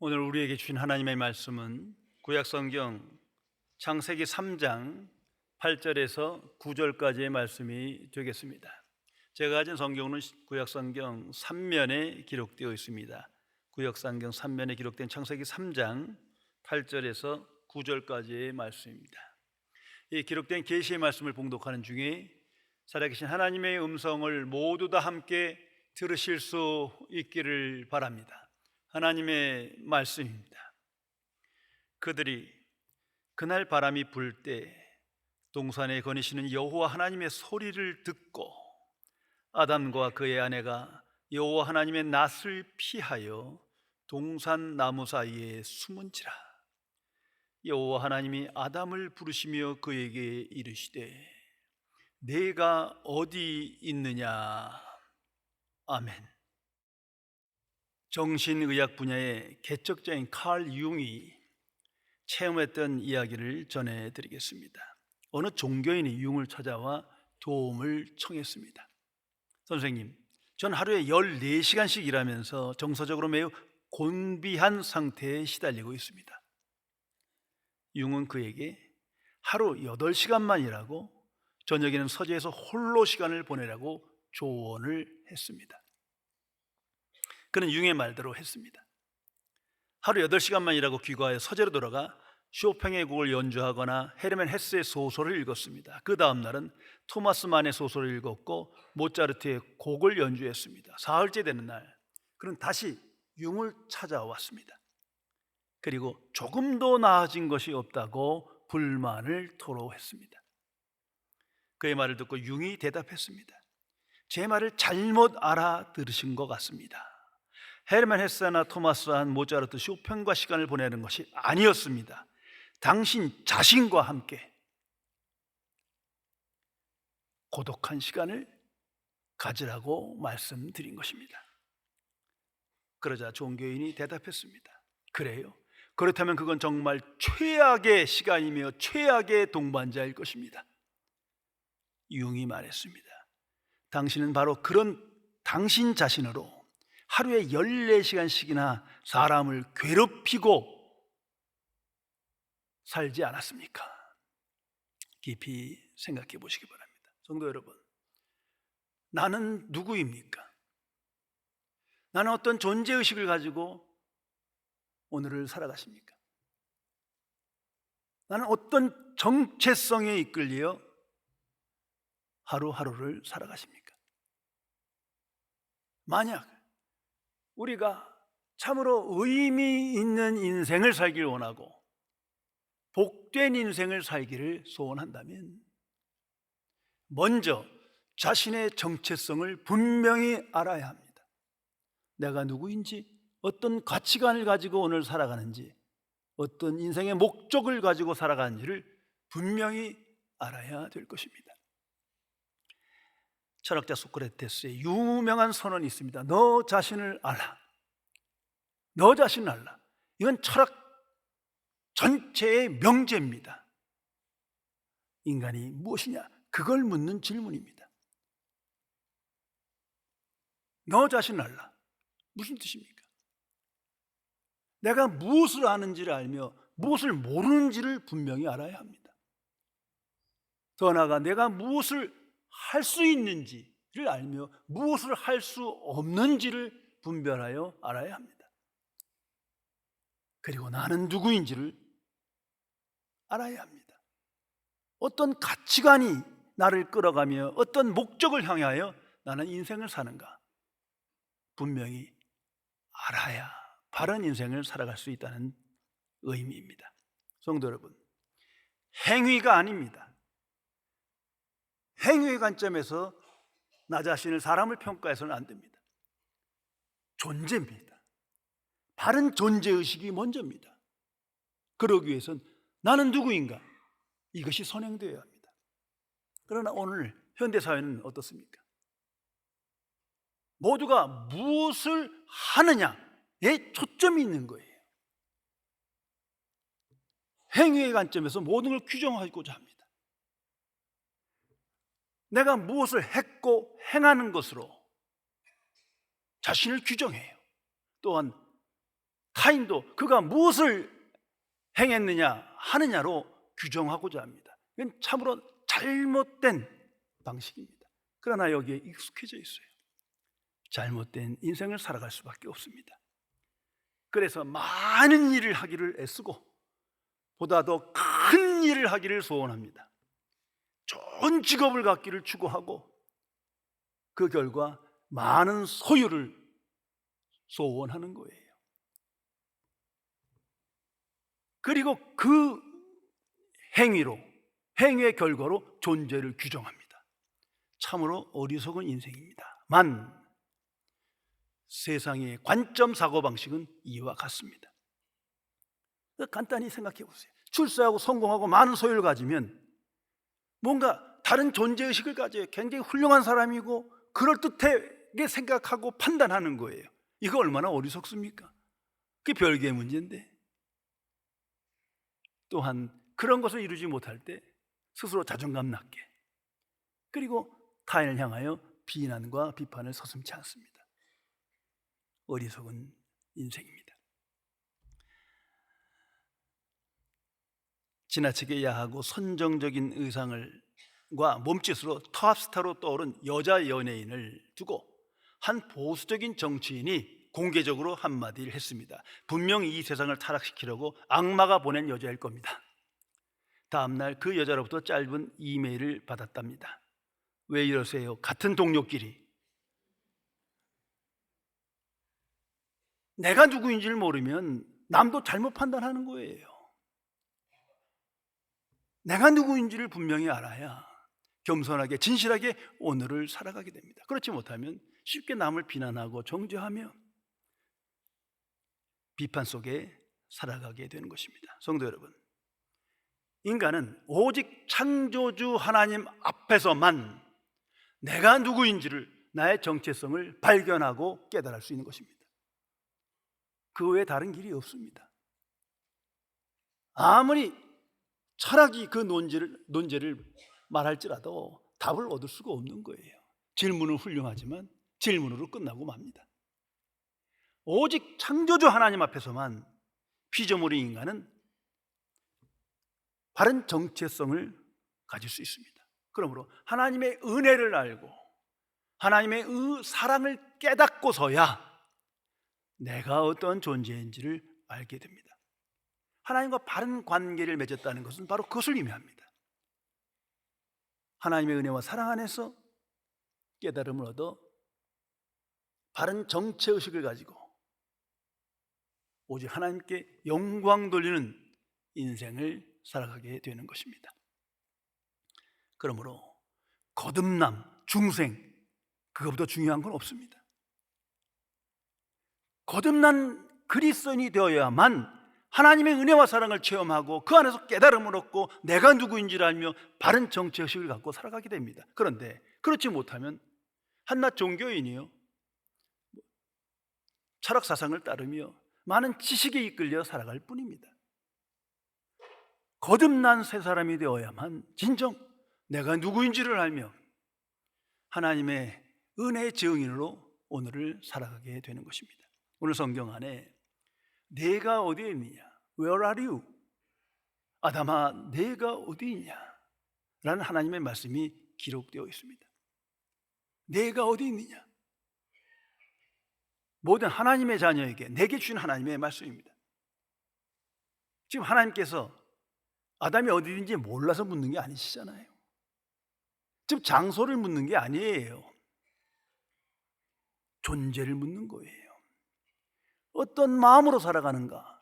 오늘 우리에게 주신 하나님의 말씀은 구약성경 창세기 3장 8절에서 9절까지의 말씀이 되겠습니다. 제가 가진 성경은 구약성경 3면에 기록되어 있습니다. 구약성경 3면에 기록된 창세기 3장 8절에서 9절까지의 말씀입니다. 이 기록된 계시의 말씀을 봉독하는 중에 살아계신 하나님의 음성을 모두 다 함께 들으실 수 있기를 바랍니다. 하나님의 말씀입니다. 그들이 그날 바람이 불 때 동산에 거니시는 여호와 하나님의 소리를 듣고 아담과 그의 아내가 여호와 하나님의 낯을 피하여 동산 나무 사이에 숨은지라. 여호와 하나님이 아담을 부르시며 그에게 이르시되 내가 어디 있느냐. 아멘. 정신의학 분야의 개척자인 칼 융이 체험했던 이야기를 전해드리겠습니다. 어느 종교인이 융을 찾아와 도움을 청했습니다. 선생님, 전 하루에 14시간씩 일하면서 정서적으로 매우 곤비한 상태에 시달리고 있습니다. 융은 그에게 하루 8시간만 일하고 저녁에는 서재에서 홀로 시간을 보내라고 조언을 했습니다. 그는 융의 말대로 했습니다. 하루 8시간만 일하고 귀가하여 서재로 돌아가 쇼팽의 곡을 연주하거나 헤르멘 헤스의 소설을 읽었습니다. 그 다음 날은 토마스 만의 소설을 읽었고 모차르트의 곡을 연주했습니다. 사흘째 되는 날 그는 다시 융을 찾아왔습니다. 그리고 조금도 나아진 것이 없다고 불만을 토로했습니다. 그의 말을 듣고 융이 대답했습니다. 제 말을 잘못 알아들으신 것 같습니다. 헤르멘 헤세나 토마스 한, 모차르트, 쇼팽과 시간을 보내는 것이 아니었습니다. 당신 자신과 함께 고독한 시간을 가지라고 말씀드린 것입니다. 그러자 종교인이 대답했습니다. 그래요? 그렇다면 그건 정말 최악의 시간이며 최악의 동반자일 것입니다. 융이 말했습니다. 당신은 바로 그런 당신 자신으로 하루에 14시간씩이나 사람을 괴롭히고 살지 않았습니까? 깊이 생각해 보시기 바랍니다. 성도 여러분, 나는 누구입니까? 나는 어떤 존재의식을 가지고 오늘을 살아가십니까? 나는 어떤 정체성에 이끌려 하루하루를 살아가십니까? 만약 우리가 참으로 의미 있는 인생을 살기를 원하고 복된 인생을 살기를 소원한다면 먼저 자신의 정체성을 분명히 알아야 합니다. 내가 누구인지, 어떤 가치관을 가지고 오늘 살아가는지, 어떤 인생의 목적을 가지고 살아가는지를 분명히 알아야 될 것입니다. 철학자 소크라테스의 유명한 선언이 있습니다. 너 자신을 알라. 너 자신을 알라. 이건 철학 전체의 명제입니다. 인간이 무엇이냐? 그걸 묻는 질문입니다. 너 자신을 알라. 무슨 뜻입니까? 내가 무엇을 아는지를 알며 무엇을 모르는지를 분명히 알아야 합니다. 더 나아가 내가 무엇을 할 수 있는지를 알며 무엇을 할 수 없는지를 분별하여 알아야 합니다. 그리고 나는 누구인지를 알아야 합니다. 어떤 가치관이 나를 끌어가며 어떤 목적을 향하여 나는 인생을 사는가 분명히 알아야 바른 인생을 살아갈 수 있다는 의미입니다. 성도 여러분, 행위가 아닙니다. 행위의 관점에서 나 자신을, 사람을 평가해서는 안 됩니다. 존재입니다. 바른 존재의식이 먼저입니다. 그러기 위해서는 나는 누구인가? 이것이 선행되어야 합니다. 그러나 오늘 현대사회는 어떻습니까? 모두가 무엇을 하느냐에 초점이 있는 거예요. 행위의 관점에서 모든 걸 규정하고자 합니다. 내가 무엇을 했고 행하는 것으로 자신을 규정해요. 또한 타인도 그가 무엇을 행했느냐 하느냐로 규정하고자 합니다. 이건 참으로 잘못된 방식입니다. 그러나 여기에 익숙해져 있어요. 잘못된 인생을 살아갈 수밖에 없습니다. 그래서 많은 일을 하기를 애쓰고 보다 더 큰 일을 하기를 소원합니다. 좋은 직업을 갖기를 추구하고 그 결과 많은 소유를 소원하는 거예요. 그리고 그 행위의 결과로 존재를 규정합니다. 참으로 어리석은 인생입니다.만 세상의 관점 사고방식은 이와 같습니다. 간단히 생각해 보세요. 출세하고 성공하고 많은 소유를 가지면 뭔가 다른 존재의식을 가져요. 굉장히 훌륭한 사람이고 그럴듯하게 생각하고 판단하는 거예요. 이거 얼마나 어리석습니까? 그게 별개의 문제인데, 또한 그런 것을 이루지 못할 때 스스로 자존감 낮게, 그리고 타인을 향하여 비난과 비판을 서슴지 않습니다. 어리석은 인생입니다. 지나치게 야하고 선정적인 의상과 몸짓으로 톱스타로 떠오른 여자 연예인을 두고 한 보수적인 정치인이 공개적으로 한마디를 했습니다. 분명히 이 세상을 타락시키려고 악마가 보낸 여자일 겁니다. 다음날 그 여자로부터 짧은 이메일을 받았답니다. 왜 이러세요? 같은 동료끼리. 내가 누구인지를 모르면 남도 잘못 판단하는 거예요. 내가 누구인지를 분명히 알아야 겸손하게 진실하게 오늘을 살아가게 됩니다. 그렇지 못하면 쉽게 남을 비난하고 정죄하며 비판 속에 살아가게 되는 것입니다. 성도 여러분, 인간은 오직 창조주 하나님 앞에서만 내가 누구인지를, 나의 정체성을 발견하고 깨달을 수 있는 것입니다. 그 외에 다른 길이 없습니다. 아무리 철학이 그 논제를 말할지라도 답을 얻을 수가 없는 거예요. 질문은 훌륭하지만 질문으로 끝나고 맙니다. 오직 창조주 하나님 앞에서만 피조물인 인간은 바른 정체성을 가질 수 있습니다. 그러므로 하나님의 은혜를 알고 하나님의 사랑을 깨닫고서야 내가 어떤 존재인지를 알게 됩니다. 하나님과 바른 관계를 맺었다는 것은 바로 그것을 의미합니다. 하나님의 은혜와 사랑 안에서 깨달음을 얻어 바른 정체의식을 가지고 오직 하나님께 영광 돌리는 인생을 살아가게 되는 것입니다. 그러므로 거듭남, 중생, 그것보다 중요한 건 없습니다. 거듭난 그리스도인이 되어야만 하나님의 은혜와 사랑을 체험하고 그 안에서 깨달음을 얻고 내가 누구인지를 알며 바른 정체의식을 갖고 살아가게 됩니다. 그런데 그렇지 못하면 한낱 종교인이요, 철학 사상을 따르며 많은 지식에 이끌려 살아갈 뿐입니다. 거듭난 새 사람이 되어야만 진정 내가 누구인지를 알며 하나님의 은혜의 증인으로 오늘을 살아가게 되는 것입니다. 오늘 성경 안에 내가 어디에 있느냐? Where are you? 아담아, 내가 어디 있냐? 라는 하나님의 말씀이 기록되어 있습니다. 내가 어디 있느냐? 모든 하나님의 자녀에게 내게 주신 하나님의 말씀입니다. 지금 하나님께서 아담이 어디든지 몰라서 묻는 게 아니시잖아요. 지금 장소를 묻는 게 아니에요. 존재를 묻는 거예요. 어떤 마음으로 살아가는가?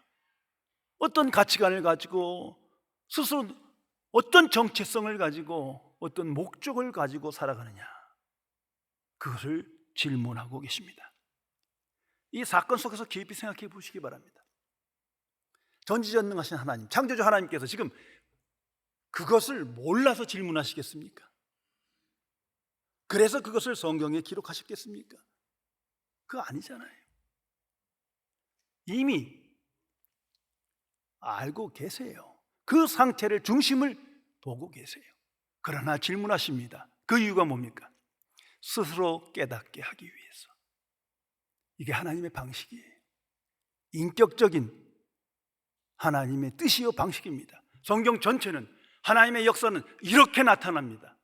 어떤 가치관을 가지고 스스로 어떤 정체성을 가지고 어떤 목적을 가지고 살아가느냐? 그것을 질문하고 계십니다. 이 사건 속에서 깊이 생각해 보시기 바랍니다. 전지전능하신 하나님, 창조주 하나님께서 지금 그것을 몰라서 질문하시겠습니까? 그래서 그것을 성경에 기록하셨겠습니까? 그거 아니잖아요. 이미 알고 계세요. 그 상태를, 중심을 보고 계세요. 그러나 질문하십니다. 그 이유가 뭡니까? 스스로 깨닫게 하기 위해서. 이게 하나님의 방식이에요. 인격적인 하나님의 뜻이요 방식입니다. 성경 전체는 하나님의 역사는 이렇게 나타납니다.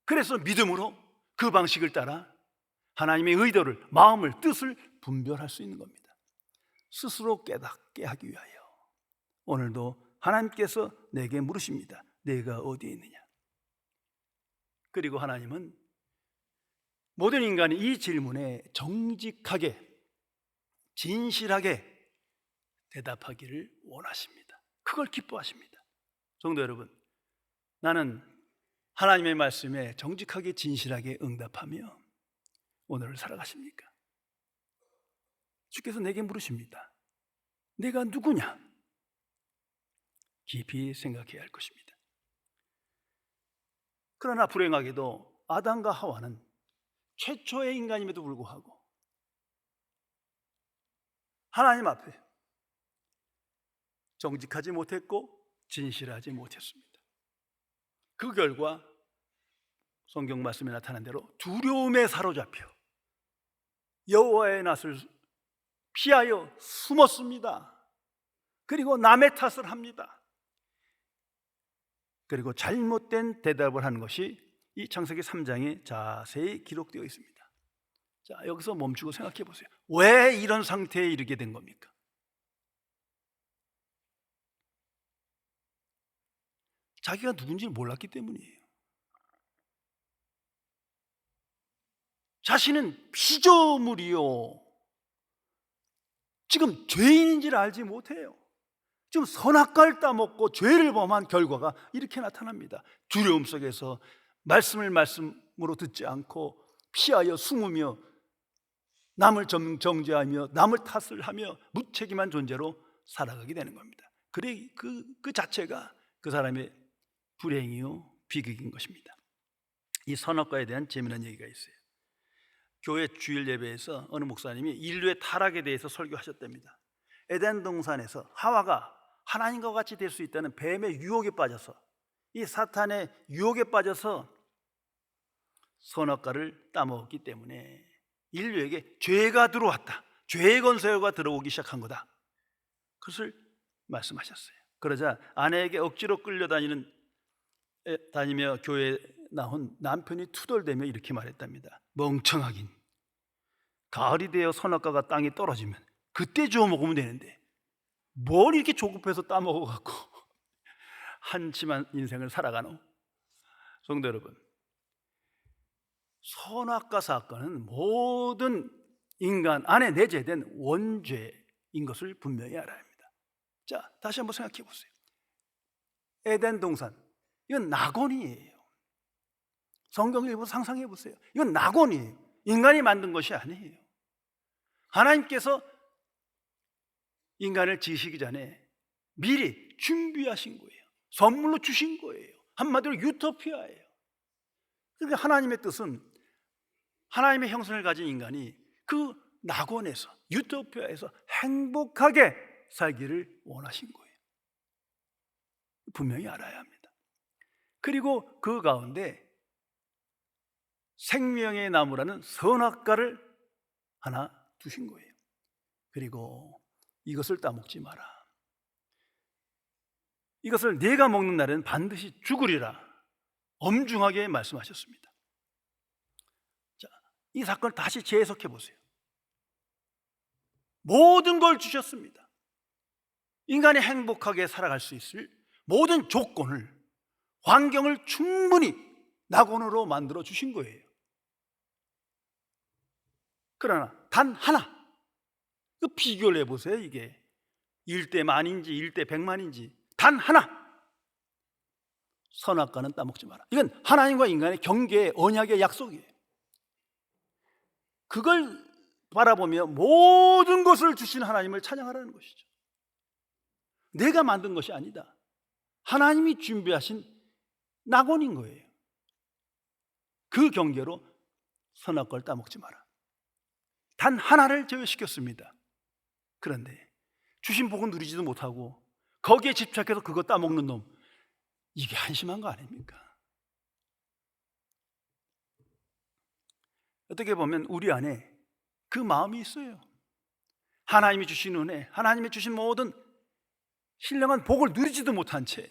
그래서 믿음으로 그 방식을 따라 하나님의 의도를, 마음을, 뜻을 분별할 수 있는 겁니다. 스스로 깨닫게 하기 위하여 오늘도 하나님께서 내게 물으십니다. 내가 어디에 있느냐? 그리고 하나님은 모든 인간이 이 질문에 정직하게, 진실하게 대답하기를 원하십니다. 그걸 기뻐하십니다. 성도 여러분, 나는 하나님의 말씀에 정직하게, 진실하게 응답하며 오늘을 살아가십니까? 주께서 내게 물으십니다. 내가 누구냐? 깊이 생각해야 할 것입니다. 그러나 불행하게도 아담과 하와는 최초의 인간임에도 불구하고 하나님 앞에 정직하지 못했고 진실하지 못했습니다. 그 결과 성경 말씀에 나타난 대로 두려움에 사로잡혀 여호와의 낯을 피하여 숨었습니다. 그리고 남의 탓을 합니다. 그리고 잘못된 대답을 하는 것이 이 창세기 3장에 자세히 기록되어 있습니다. 자, 여기서 멈추고 생각해 보세요. 왜 이런 상태에 이르게 된 겁니까? 자기가 누군지 몰랐기 때문이에요. 자신은 피조물이요, 지금 죄인인지를 알지 못해요. 지금 선악과를 따먹고 죄를 범한 결과가 이렇게 나타납니다. 두려움 속에서 말씀으로 듣지 않고 피하여 숨으며 남을 정죄하며 남을 탓을 하며 무책임한 존재로 살아가게 되는 겁니다. 그래, 그 자체가 그 사람의 불행이요 비극인 것입니다. 이 선악과에 대한 재미난 얘기가 있어요. 교회 주일 예배에서 어느 목사님이 인류의 타락에 대해서 설교하셨답니다. 에덴 동산에서 하와가 하나님과 같이 될 수 있다는 뱀의 유혹에 빠져서, 이 사탄의 유혹에 빠져서 선악과를 따먹었기 때문에 인류에게 죄가 들어왔다, 죄의 권세가 들어오기 시작한 거다, 그것을 말씀하셨어요. 그러자 아내에게 억지로 다니며 교회에 나온 남편이 투덜대며 이렇게 말했답니다. 멍청하긴, 가을이 되어 선악과가 땅에 떨어지면 그때 주워 먹으면 되는데 뭘 이렇게 조급해서 따먹어갖고 한심한 인생을 살아가노? 성도 여러분, 선악과 사건은 모든 인간 안에 내재된 원죄인 것을 분명히 알아야 합니다. 자, 다시 한번 생각해 보세요. 에덴 동산, 이건 낙원이에요. 성경 일부 상상해 보세요. 이건 낙원이에요. 인간이 만든 것이 아니에요. 하나님께서 인간을 지으시기 전에 미리 준비하신 거예요. 선물로 주신 거예요. 한마디로 유토피아예요. 그러니까 하나님의 뜻은 하나님의 형상을 가진 인간이 그 낙원에서, 유토피아에서 행복하게 살기를 원하신 거예요. 분명히 알아야 합니다. 그리고 그 가운데 생명의 나무라는 선악과를 하나 두신 거예요. 그리고 이것을 따먹지 마라. 이것을 네가 먹는 날에는 반드시 죽으리라 엄중하게 말씀하셨습니다. 자, 이 사건을 다시 재해석해 보세요. 모든 걸 주셨습니다. 인간이 행복하게 살아갈 수 있을 모든 조건을, 환경을 충분히 낙원으로 만들어 주신 거예요. 그러나 단 하나, 그 비교를 해보세요. 이게 1대 만인지 1대 100만인지 단 하나, 선악과는 따먹지 마라. 이건 하나님과 인간의 경계의 언약의 약속이에요. 그걸 바라보며 모든 것을 주신 하나님을 찬양하라는 것이죠. 내가 만든 것이 아니다. 하나님이 준비하신 낙원인 거예요. 그 경계로 선악과를 따먹지 마라. 단 하나를 제외시켰습니다. 그런데 주신 복은 누리지도 못하고 거기에 집착해서 그거 따먹는 놈, 이게 한심한 거 아닙니까? 어떻게 보면 우리 안에 그 마음이 있어요. 하나님이 주신 은혜, 하나님이 주신 모든 신령한 복을 누리지도 못한 채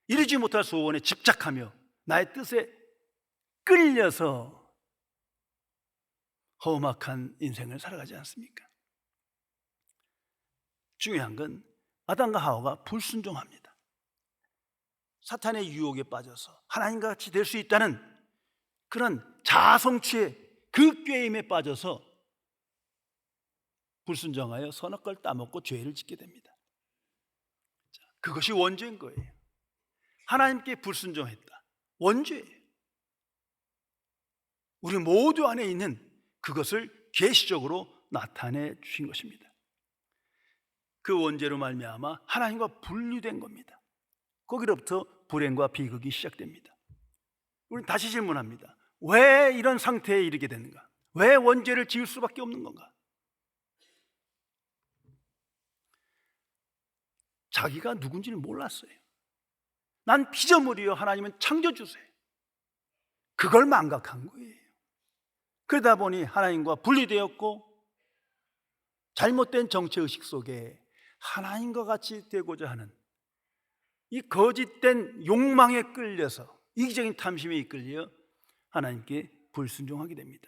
이루지 못할 소원에 집착하며 나의 뜻에 끌려서 험악한 인생을 살아가지 않습니까? 중요한 건 아담과 하와가 불순종합니다. 사탄의 유혹에 빠져서 하나님과 같이 될 수 있다는 그런 자아성취의 그 꾀임에 빠져서 불순종하여 선악과를 따먹고 죄를 짓게 됩니다. 그것이 원죄인 거예요. 하나님께 불순종했다. 원죄예요. 우리 모두 안에 있는 그것을 계시적으로 나타내 주신 것입니다. 그 원죄로 말미암아 하나님과 분리된 겁니다. 거기로부터 불행과 비극이 시작됩니다. 우리는 다시 질문합니다. 왜 이런 상태에 이르게 되는가? 왜 원죄를 지을 수밖에 없는 건가? 자기가 누군지는 몰랐어요. 난 피조물이요, 하나님은 창조주세요. 그걸 망각한 거예요. 그러다 보니 하나님과 분리되었고 잘못된 정체의식 속에 하나님과 같이 되고자 하는 이 거짓된 욕망에 끌려서 이기적인 탐심에 이끌려 하나님께 불순종하게 됩니다.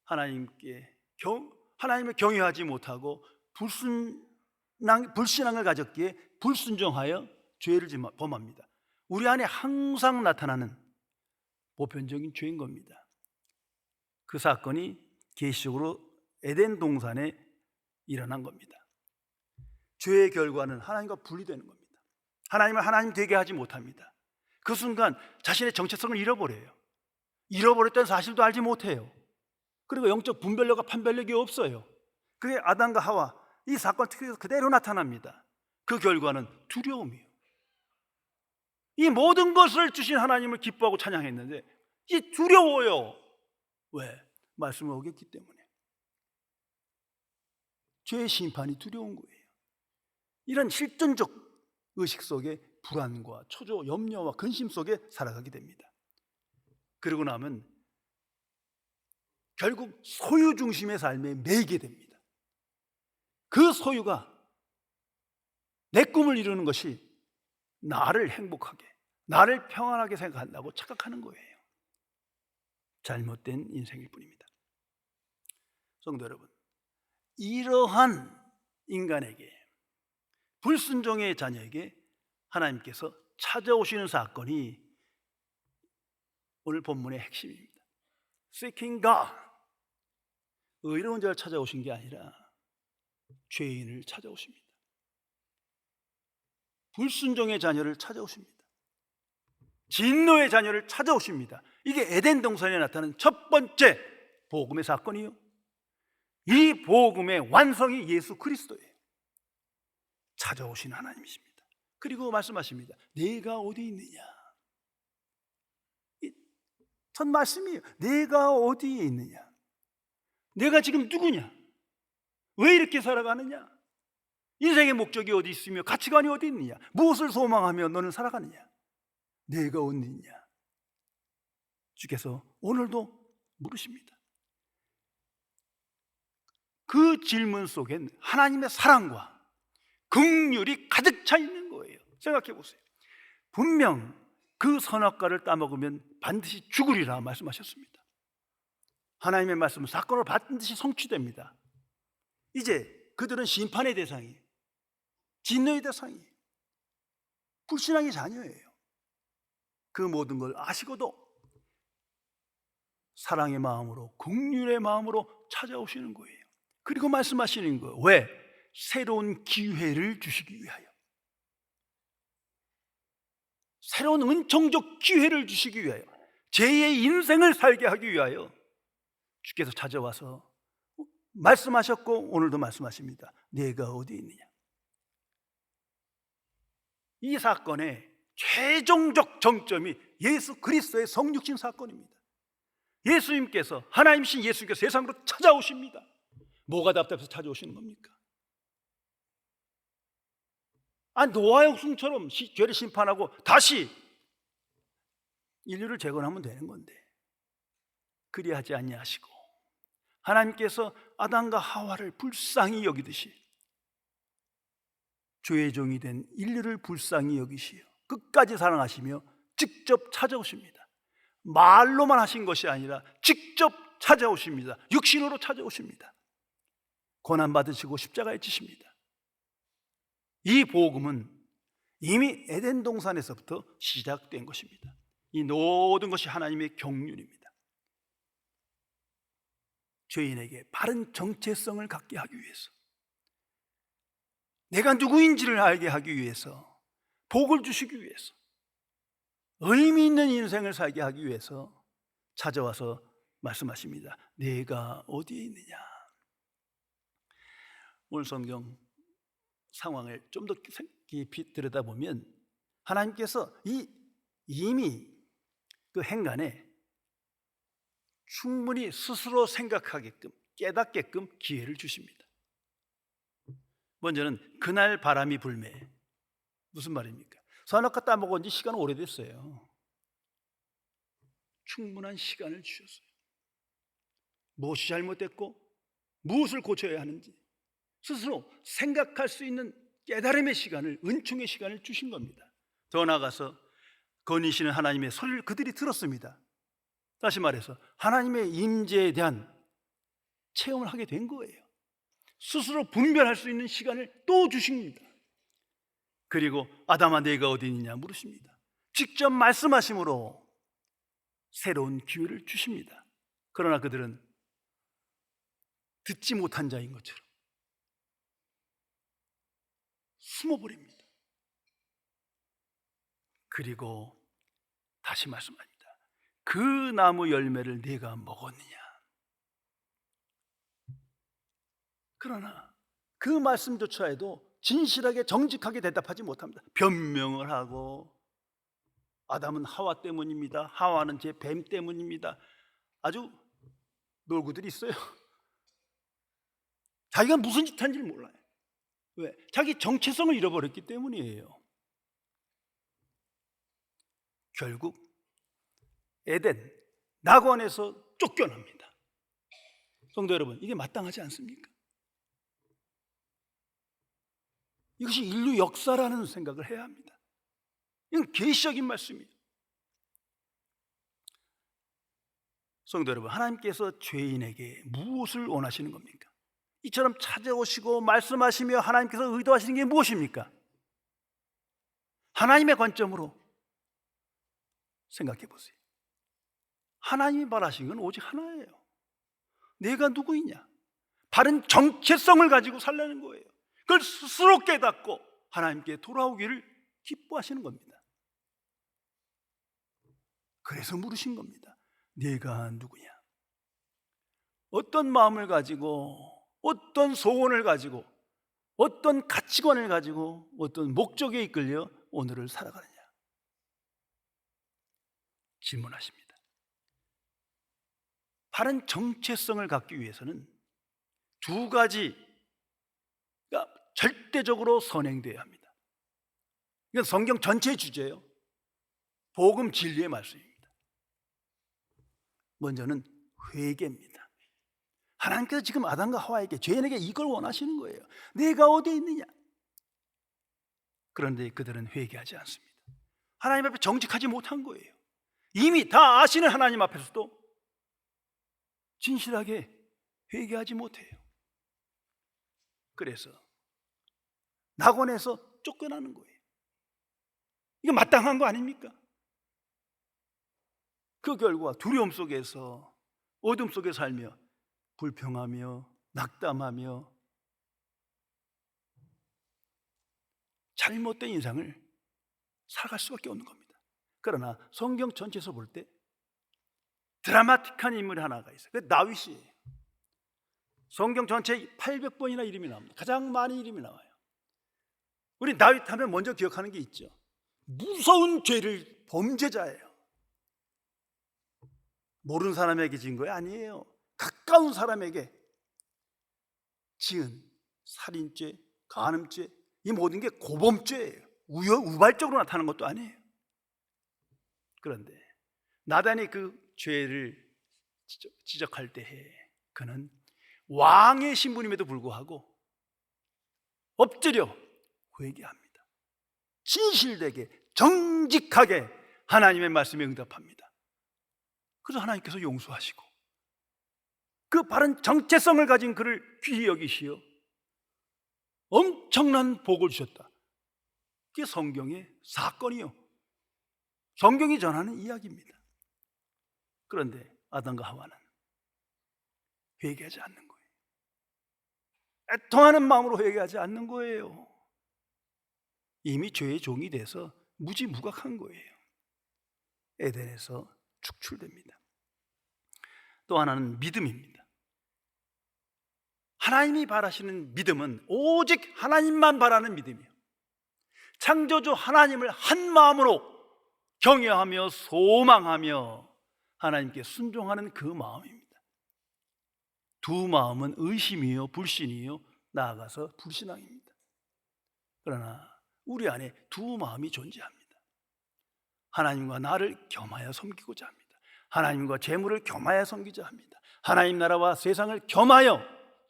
하나님을 경외하지 못하고 불신앙을 가졌기에 불순종하여 죄를 범합니다. 우리 안에 항상 나타나는 보편적인 죄인 겁니다. 그 사건이 계시적으로 에덴 동산에 일어난 겁니다. 죄의 결과는 하나님과 분리되는 겁니다. 하나님을 하나님 되게 하지 못합니다. 그 순간 자신의 정체성을 잃어버려요. 잃어버렸다는 사실도 알지 못해요. 그리고 영적 분별력과 판별력이 없어요. 그게 아담과 하와 이 사건 특유에서 그대로 나타납니다. 그 결과는 두려움이에요. 이 모든 것을 주신 하나님을 기뻐하고 찬양했는데 이 두려워요. 왜? 말씀을 어겼기 때문에. 죄의 심판이 두려운 거예요. 이런 실존적 의식 속에 불안과 초조, 염려와 근심 속에 살아가게 됩니다. 그러고 나면 결국 소유 중심의 삶에 매이게 됩니다. 그 소유가 내 꿈을 이루는 것이 나를 행복하게, 나를 평안하게 생각한다고 착각하는 거예요. 잘못된 인생일 뿐입니다. 성도 여러분, 이러한 인간에게, 불순종의 자녀에게 하나님께서 찾아오시는 사건이 오늘 본문의 핵심입니다. Seeking God, 의로운 자를 찾아오신 게 아니라 죄인을 찾아오십니다. 불순종의 자녀를 찾아오십니다. 진노의 자녀를 찾아오십니다. 이게 에덴 동산에 나타난 첫 번째 복음의 사건이요, 이 복음의 완성이 예수 그리스도예요. 찾아오신 하나님이십니다. 그리고 말씀하십니다. 내가 어디 있느냐? 첫 말씀이에요. 내가 어디에 있느냐? 내가 지금 누구냐? 왜 이렇게 살아가느냐? 인생의 목적이 어디 있으며 가치관이 어디 있느냐? 무엇을 소망하며 너는 살아가느냐? 내가 어디 있느냐? 주께서 오늘도 물으십니다. 그 질문 속엔 하나님의 사랑과 긍휼이 가득 차 있는 거예요. 생각해 보세요. 분명 그 선악과를 따먹으면 반드시 죽으리라 말씀하셨습니다. 하나님의 말씀은 사건으로 반드시 성취됩니다. 이제 그들은 심판의 대상이에요. 진노의 대상이에요. 불신앙의 자녀예요. 그 모든 걸 아시고도 사랑의 마음으로, 긍휼의 마음으로 찾아오시는 거예요. 그리고 말씀하시는 거예요. 왜? 새로운 기회를 주시기 위하여, 새로운 은총적 기회를 주시기 위하여, 제2의 인생을 살게 하기 위하여 주께서 찾아와서 말씀하셨고 오늘도 말씀하십니다. 내가 어디 있느냐? 이 사건의 최종적 정점이 예수 그리스도의 성육신 사건입니다. 예수님께서, 하나님이신 예수님께서 세상으로 찾아오십니다. 뭐가 답답해서 찾아오시는 겁니까? 노아의 홍수처럼 죄를 심판하고 다시 인류를 재건하면 되는 건데 그리하지 아니하시고 하나님께서 아담과 하와를 불쌍히 여기듯이 주의 종이 된 인류를 불쌍히 여기시어 끝까지 사랑하시며 직접 찾아오십니다. 말로만 하신 것이 아니라 직접 찾아오십니다. 육신으로 찾아오십니다. 고난받으시고 십자가에 지십니다. 이 복음은 이미 에덴 동산에서부터 시작된 것입니다. 이 모든 것이 하나님의 경륜입니다. 죄인에게 바른 정체성을 갖게 하기 위해서, 내가 누구인지를 알게 하기 위해서, 복을 주시기 위해서, 의미 있는 인생을 살게 하기 위해서 찾아와서 말씀하십니다. 내가 어디에 있느냐. 오늘 성경 상황을 좀 더 깊이 들여다보면 하나님께서 이미 그 행간에 충분히 스스로 생각하게끔, 깨닫게끔 기회를 주십니다. 먼저는 그날 바람이 불매. 무슨 말입니까? 선악과 따먹은 지 시간은 오래됐어요. 충분한 시간을 주셨어요. 무엇이 잘못됐고 무엇을 고쳐야 하는지 스스로 생각할 수 있는 깨달음의 시간을, 은총의 시간을 주신 겁니다. 더 나아가서 거니시는 하나님의 소리를 그들이 들었습니다. 다시 말해서 하나님의 임재에 대한 체험을 하게 된 거예요. 스스로 분별할 수 있는 시간을 또 주십니다. 그리고 아담아 네가 어디 있느냐 물으십니다. 직접 말씀하심으로 새로운 기회를 주십니다. 그러나 그들은 듣지 못한 자인 것처럼 숨어버립니다. 그리고 다시 말씀합니다. 그 나무 열매를 네가 먹었느냐. 그러나 그 말씀조차에도 진실하게 정직하게 대답하지 못합니다. 변명을 하고 아담은 하와 때문입니다. 하와는 제 뱀 때문입니다. 아주 놀고들이 있어요. 자기가 무슨 짓 한지를 몰라요. 왜? 자기 정체성을 잃어버렸기 때문이에요. 결국 에덴, 낙원에서 쫓겨납니다. 성도 여러분, 이게 마땅하지 않습니까? 이것이 인류 역사라는 생각을 해야 합니다. 이건 계시적인 말씀이에요. 성도 여러분, 하나님께서 죄인에게 무엇을 원하시는 겁니까? 이처럼 찾아오시고 말씀하시며 하나님께서 의도하시는 게 무엇입니까? 하나님의 관점으로 생각해 보세요. 하나님이 바라시는 건 오직 하나예요. 내가 누구이냐? 바른 정체성을 가지고 살라는 거예요. 그걸 스스로 깨닫고 하나님께 돌아오기를 기뻐하시는 겁니다. 그래서 물으신 겁니다. 네가 누구냐? 어떤 마음을 가지고, 어떤 소원을 가지고, 어떤 가치관을 가지고, 어떤 목적에 이끌려 오늘을 살아가느냐? 질문하십니다. 바른 정체성을 갖기 위해서는 두 가지가 절대적으로 선행되어야 합니다. 이건 성경 전체의 주제예요. 복음 진리의 말씀입니다. 먼저는 회개입니다. 하나님께서 지금 아담과 하와에게, 죄인에게 이걸 원하시는 거예요. 내가 어디에 있느냐? 그런데 그들은 회개하지 않습니다. 하나님 앞에 정직하지 못한 거예요. 이미 다 아시는 하나님 앞에서도 진실하게 회개하지 못해요. 그래서 낙원에서 쫓겨나는 거예요. 이거 마땅한 거 아닙니까? 그 결과 두려움 속에서, 어둠 속에 살며 불평하며 낙담하며 잘못된 인생을 살아갈 수밖에 없는 겁니다. 그러나 성경 전체에서 볼 때 드라마틱한 인물이 하나가 있어요. 그게 다윗이에요. 성경 전체에 800번이나 이름이 나옵니다. 가장 많은 이름이 나와요. 우리 다윗 하면 먼저 기억하는 게 있죠. 무서운 죄를 범죄자예요. 모르는 사람에게 지은 거예요? 아니에요. 가까운 사람에게 지은 살인죄, 간음죄, 이 모든 게 고범죄예요. 우발적으로 나타나는 것도 아니에요. 그런데 나단이 그 죄를 지적할 때에 그는 왕의 신분임에도 불구하고 엎드려 회개합니다. 진실되게 정직하게 하나님의 말씀에 응답합니다. 그래서 하나님께서 용서하시고 그 바른 정체성을 가진 그를 귀히 여기시어 엄청난 복을 주셨다. 그게 성경의 사건이요, 성경이 전하는 이야기입니다. 그런데 아담과 하와는 회개하지 않는 거예요. 애통하는 마음으로 회개하지 않는 거예요. 이미 죄의 종이 돼서 무지무각한 거예요. 에덴에서 축출됩니다. 또 하나는 믿음입니다. 하나님이 바라시는 믿음은 오직 하나님만 바라는 믿음이에요. 창조주 하나님을 한 마음으로 경외하며 소망하며 하나님께 순종하는 그 마음입니다. 두 마음은 의심이요 불신이요, 나아가서 불신앙입니다. 그러나 우리 안에 두 마음이 존재합니다. 하나님과 나를 겸하여 섬기고자 합니다. 하나님과 재물을 겸하여 섬기자 합니다. 하나님 나라와 세상을 겸하여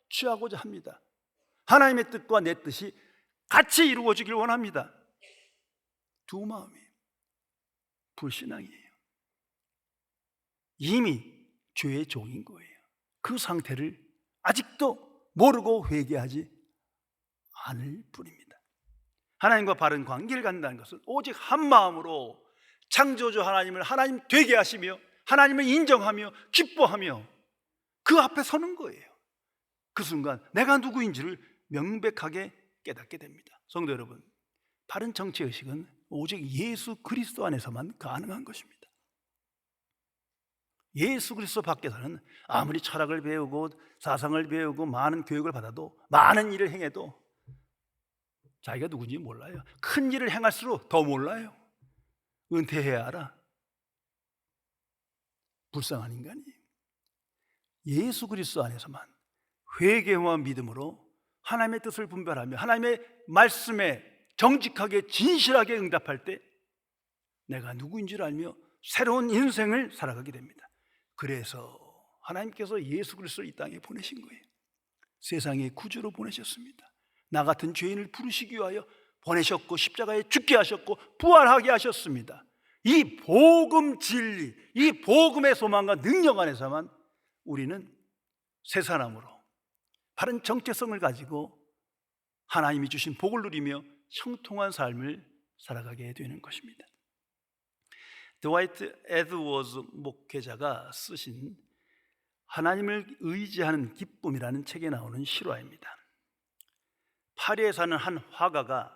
취하고자 합니다. 하나님의 뜻과 내 뜻이 같이 이루어지길 원합니다. 두 마음이에요. 불신앙이에요. 이미 죄의 종인 거예요. 그 상태를 아직도 모르고 회개하지 않을 뿐입니다. 하나님과 바른 관계를 갖는다는 것은 오직 한 마음으로 창조주 하나님을 하나님 되게 하시며 하나님을 인정하며 기뻐하며 그 앞에 서는 거예요. 그 순간 내가 누구인지를 명백하게 깨닫게 됩니다. 성도 여러분, 바른 정체의식은 오직 예수 그리스도 안에서만 가능한 것입니다. 예수 그리스도 밖에서는 아무리 철학을 배우고 사상을 배우고 많은 교육을 받아도 많은 일을 행해도 자기가 누군지 몰라요. 큰 일을 행할수록 더 몰라요. 은퇴해야 알아. 불쌍한 인간이에요. 예수 그리스도 안에서만 회개와 믿음으로 하나님의 뜻을 분별하며 하나님의 말씀에 정직하게 진실하게 응답할 때 내가 누구인지를 알며 새로운 인생을 살아가게 됩니다. 그래서 하나님께서 예수 그리스도를 이 땅에 보내신 거예요. 세상의 구주로 보내셨습니다. 나 같은 죄인을 부르시기 위하여 보내셨고 십자가에 죽게 하셨고 부활하게 하셨습니다. 이 복음 진리, 이 복음의 소망과 능력 안에서만 우리는 새 사람으로 바른 정체성을 가지고 하나님이 주신 복을 누리며 형통한 삶을 살아가게 되는 것입니다. 드와이트 에드워즈 목회자가 쓰신 하나님을 의지하는 기쁨이라는 책에 나오는 실화입니다. 파리에 사는 한 화가가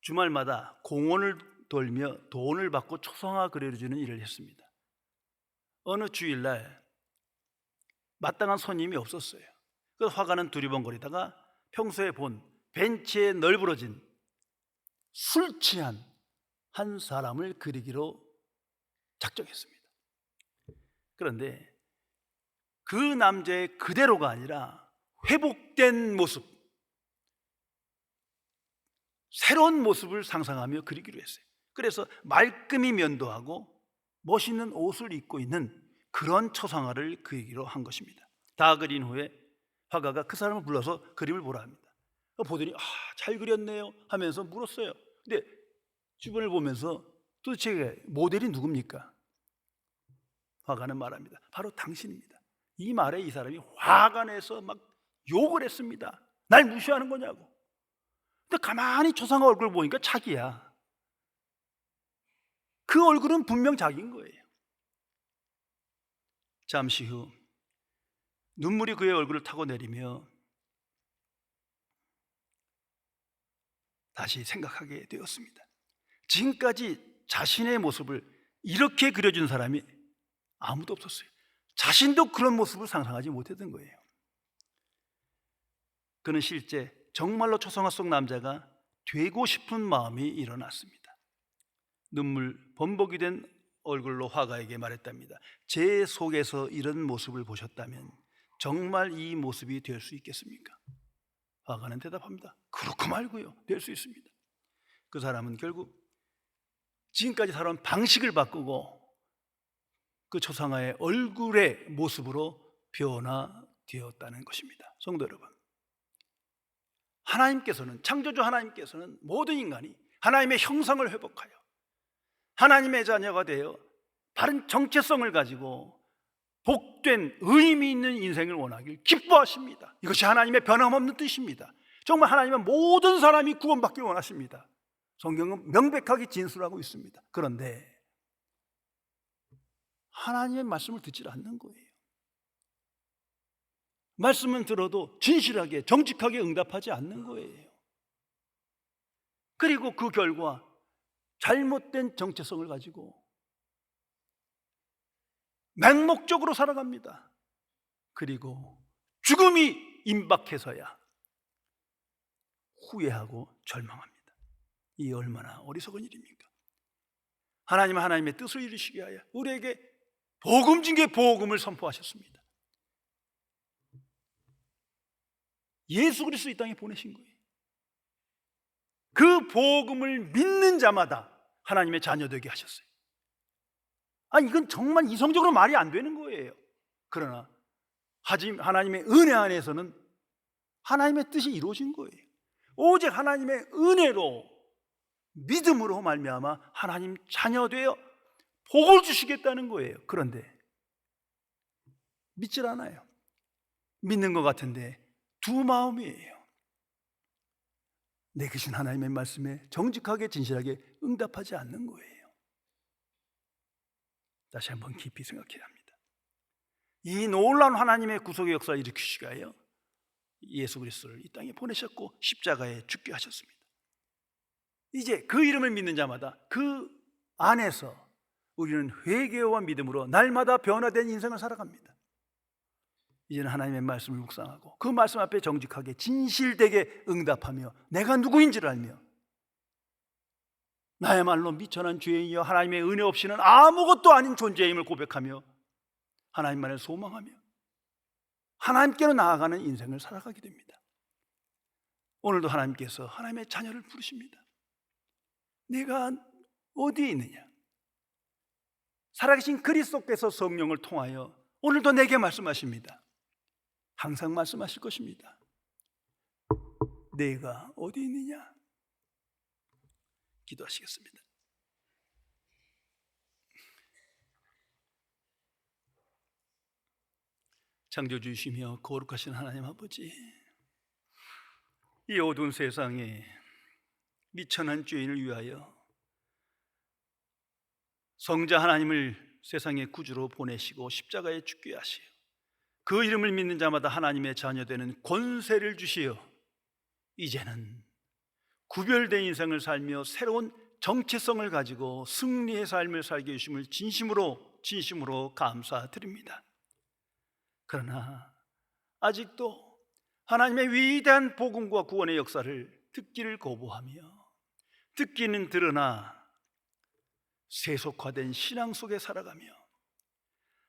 주말마다 공원을 돌며 돈을 받고 초상화 그려주는 일을 했습니다. 어느 주일날 마땅한 손님이 없었어요. 그래서 화가는 두리번거리다가 평소에 본 벤치에 널브러진 술 취한 한 사람을 그리기로 작정했습니다. 그런데 그 남자의 그대로가 아니라 회복된 모습, 새로운 모습을 상상하며 그리기로 했어요. 그래서 말끔히 면도하고 멋있는 옷을 입고 있는 그런 초상화를 그리기로 한 것입니다. 다 그린 후에 화가가 그 사람을 불러서 그림을 보라 합니다. 보더니 잘 그렸네요 하면서 물었어요. 근데 주변을 보면서 도대체 모델이 누굽니까? 화가는 말합니다. 바로 당신입니다. 이 말에 이 사람이 화가 내서 막 욕을 했습니다. 날 무시하는 거냐고. 근데 가만히 초상화 얼굴을 보니까 자기야. 그 얼굴은 분명 자기인 거예요. 잠시 후 눈물이 그의 얼굴을 타고 내리며 다시 생각하게 되었습니다. 지금까지 자신의 모습을 이렇게 그려준 사람이 아무도 없었어요. 자신도 그런 모습을 상상하지 못했던 거예요. 그는 실제 정말로 초상화 속 남자가 되고 싶은 마음이 일어났습니다. 눈물 범벅이 된 얼굴로 화가에게 말했답니다. 제 속에서 이런 모습을 보셨다면 정말 이 모습이 될 수 있겠습니까? 화가는 대답합니다. 그렇고 말고요. 될 수 있습니다. 그 사람은 결국 지금까지 살아온 방식을 바꾸고 그 초상화의 얼굴의 모습으로 변화되었습니다. 되었다는 것입니다. 성도 여러분, 하나님께서는, 창조주 하나님께서는 모든 인간이 하나님의 형상을 회복하여 하나님의 자녀가 되어 바른 정체성을 가지고 복된 의미 있는 인생을 원하길 기뻐하십니다. 이것이 하나님의 변함없는 뜻입니다. 정말 하나님은 모든 사람이 구원받길 원하십니다. 성경은 명백하게 진술하고 있습니다. 그런데 하나님의 말씀을 듣지 않는 거예요. 말씀은 들어도 진실하게 정직하게 응답하지 않는 거예요. 그리고 그 결과 잘못된 정체성을 가지고 맹목적으로 살아갑니다. 그리고 죽음이 임박해서야 후회하고 절망합니다. 이 얼마나 어리석은 일입니까? 하나님은 하나님의 뜻을 이루시게 하여 우리에게 복음 중에 복음을 선포하셨습니다. 예수 그리스도 이 땅에 보내신 거예요. 그 복음을 믿는 자마다 하나님의 자녀 되게 하셨어요. 아니, 이건 정말 이성적으로 말이 안 되는 거예요. 그러나 하나님의 은혜 안에서는 하나님의 뜻이 이루어진 거예요. 오직 하나님의 은혜로, 믿음으로 말미암아 하나님 자녀 되어 복을 주시겠다는 거예요. 그런데 믿질 않아요. 믿는 것 같은데 두 마음이에요. 내 계신 하나님의 말씀에 정직하게 진실하게 응답하지 않는 거예요. 다시 한번 깊이 생각해야 합니다. 이 놀라운 하나님의 구속의 역사를 일으키시기 위하여 예수 그리스도를 이 땅에 보내셨고 십자가에 죽게 하셨습니다. 이제 그 이름을 믿는 자마다 그 안에서 우리는 회개와 믿음으로 날마다 변화된 인생을 살아갑니다. 이제는 하나님의 말씀을 묵상하고 그 말씀 앞에 정직하게 진실되게 응답하며 내가 누구인지를 알며 나야말로 미천한 죄인이여 하나님의 은혜 없이는 아무것도 아닌 존재임을 고백하며 하나님만을 소망하며 하나님께로 나아가는 인생을 살아가게 됩니다. 오늘도 하나님께서 하나님의 자녀를 부르십니다. 내가 어디에 있느냐? 살아계신 그리스도께서 성령을 통하여 오늘도 내게 말씀하십니다. 항상 말씀하실 것입니다. 내가 어디 있느냐? 기도하시겠습니다. 창조주이시며 거룩하신 하나님 아버지, 이 어두운 세상에 미천한 죄인을 위하여 성자 하나님을 세상의 구주로 보내시고 십자가에 죽게 하시어 그 이름을 믿는 자마다 하나님의 자녀되는 권세를 주시어 이제는 구별된 인생을 살며 새로운 정체성을 가지고 승리의 삶을 살게 해주심을 진심으로 감사드립니다. 그러나 아직도 하나님의 위대한 복음과 구원의 역사를 듣기를 거부하며 듣기는 들으나 세속화된 신앙 속에 살아가며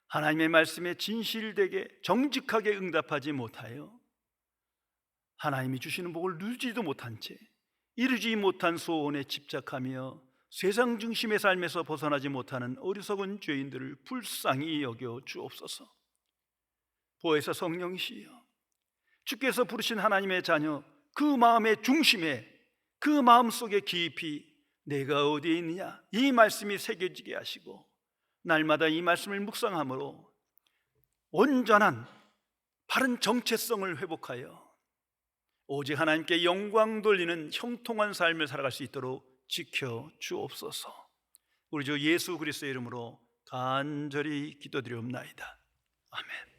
하나님의 말씀에 진실되게 정직하게 응답하지 못하여 하나님이 주시는 복을 누리지도 못한 채 이루지 못한 소원에 집착하며 세상 중심의 삶에서 벗어나지 못하는 어리석은 죄인들을 불쌍히 여겨 주옵소서. 보혜사 성령이시여, 주께서 부르신 하나님의 자녀 그 마음의 중심에, 그 마음속에 깊이 내가 어디에 있느냐 이 말씀이 새겨지게 하시고 날마다 이 말씀을 묵상함으로 온전한 바른 정체성을 회복하여 오직 하나님께 영광 돌리는 형통한 삶을 살아갈 수 있도록 지켜 주옵소서. 우리 주 예수 그리스도의 이름으로 간절히 기도드리옵나이다. 아멘.